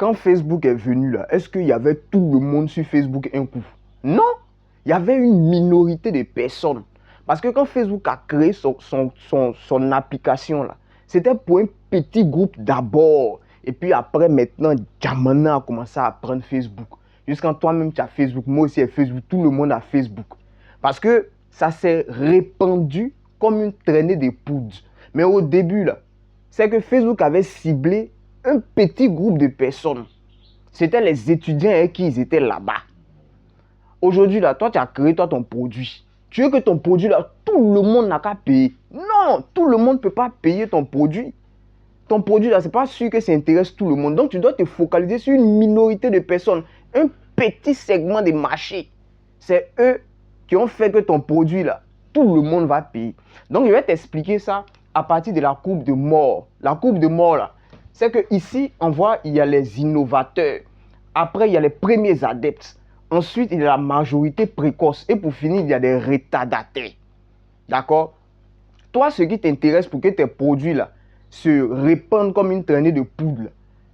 quand Facebook est venu là, est-ce qu'il y avait tout le monde sur Facebook un coup? Non, il y avait une minorité de personnes. Parce que quand Facebook a créé son application là, c'était pour un petit groupe d'abord. Et puis après, maintenant, Jamana a commencé à prendre Facebook. Jusqu'à toi-même, tu as Facebook, moi aussi j'ai Facebook, tout le monde a Facebook. Parce que ça s'est répandu comme une traînée de poudre. Mais au début, là, c'est que Facebook avait ciblé un petit groupe de personnes. C'était les étudiants avec qui ils étaient là-bas. Aujourd'hui, là, toi, tu as créé ton produit. Tu veux que ton produit, là, tout le monde n'a qu'à payer. Non, tout le monde ne peut pas payer ton produit. Ton produit, là, ce n'est pas sûr que ça intéresse tout le monde. Donc, tu dois te focaliser sur une minorité de personnes, un petit segment de marché. C'est eux qui ont fait que ton produit, là, tout le monde va payer. Donc, je vais t'expliquer ça à partir de la courbe de Moore. La courbe de Moore, là, c'est qu'ici, on voit, il y a les innovateurs. Après, il y a les premiers adeptes. Ensuite, il y a la majorité précoce. Et pour finir, il y a des retardataires. D'accord? Toi, ce qui t'intéresse pour que tes produits là se répandent comme une traînée de poudre,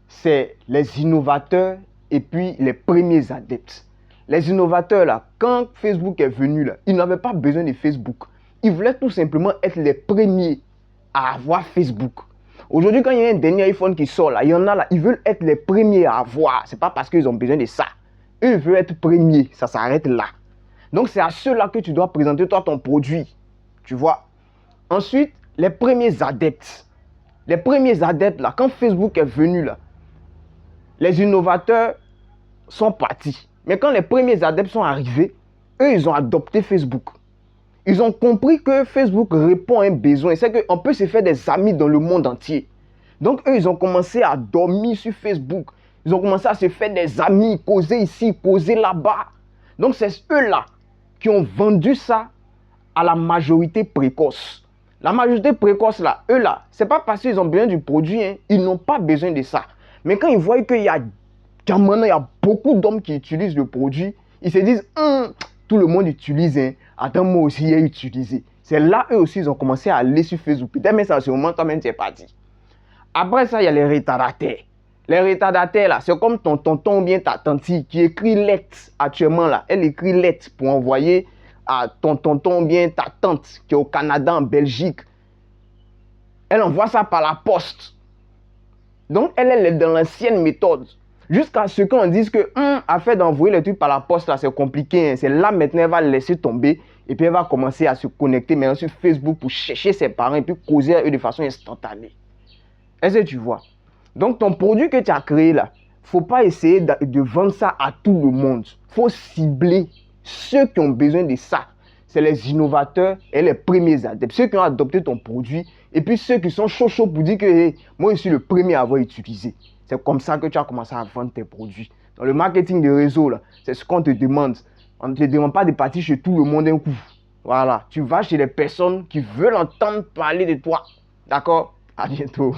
c'est les innovateurs et puis les premiers adeptes. Les innovateurs là, quand Facebook est venu là, ils n'avaient pas besoin de Facebook. Ils voulaient tout simplement être les premiers à avoir Facebook. Aujourd'hui, quand il y a un dernier iPhone qui sort là, il y en a là, ils veulent être les premiers à avoir. C'est pas parce qu'ils ont besoin de ça. Eux, ils veulent être premiers. Ça s'arrête là. Donc, c'est à ceux-là que tu dois présenter toi ton produit. Tu vois. Ensuite, les premiers adeptes. Les premiers adeptes là, quand Facebook est venu là, les innovateurs sont partis. Mais quand les premiers adeptes sont arrivés, eux, ils ont adopté Facebook. Ils ont compris que Facebook répond à un besoin. C'est qu'on peut se faire des amis dans le monde entier. Donc, eux, ils ont commencé à dormir sur Facebook. Ils ont commencé à se faire des amis, causer ici, causer là-bas. Donc, c'est eux-là qui ont vendu ça à la majorité précoce. La majorité précoce, là, eux, là, c'est pas parce qu'ils ont besoin du produit, hein, ils n'ont pas besoin de ça. Mais quand ils voient qu'il y a beaucoup d'hommes qui utilisent le produit, ils se disent, tout le monde utilise, hein. Attends, moi aussi, j'ai utilisé. C'est là, eux aussi, ils ont commencé à aller sur Facebook. Peut-être même ça, à ce moment, toi-même, tu es parti. Après ça, il y a les retardataires. Les retardataires, là, c'est comme ton tonton ou bien ta tante qui écrit lettre actuellement, là. Elle écrit lettre pour envoyer à ton tonton ou bien ta tante qui est au Canada, en Belgique. Elle envoie ça par la poste. Donc, elle est dans l'ancienne méthode. Jusqu'à ce qu'on dise que, à faire d'envoyer les trucs par la poste, là, c'est compliqué. Hein. C'est là, maintenant, elle va le laisser tomber. Et puis, elle va commencer à se connecter maintenant sur Facebook pour chercher ses parents et puis causer à eux de façon instantanée. Est-ce que tu vois? Donc, ton produit que tu as créé là, il ne faut pas essayer de vendre ça à tout le monde. Il faut cibler ceux qui ont besoin de ça. C'est les innovateurs et les premiers adeptes. Ceux qui ont adopté ton produit et puis ceux qui sont chauds pour dire que hey, moi, je suis le premier à avoir utilisé. C'est comme ça que tu as commencé à vendre tes produits. Dans le marketing de réseau, c'est ce qu'on te demande. On ne te demande pas de partir chez tout le monde d'un coup. Voilà. Tu vas chez les personnes qui veulent entendre parler de toi. D'accord? À bientôt.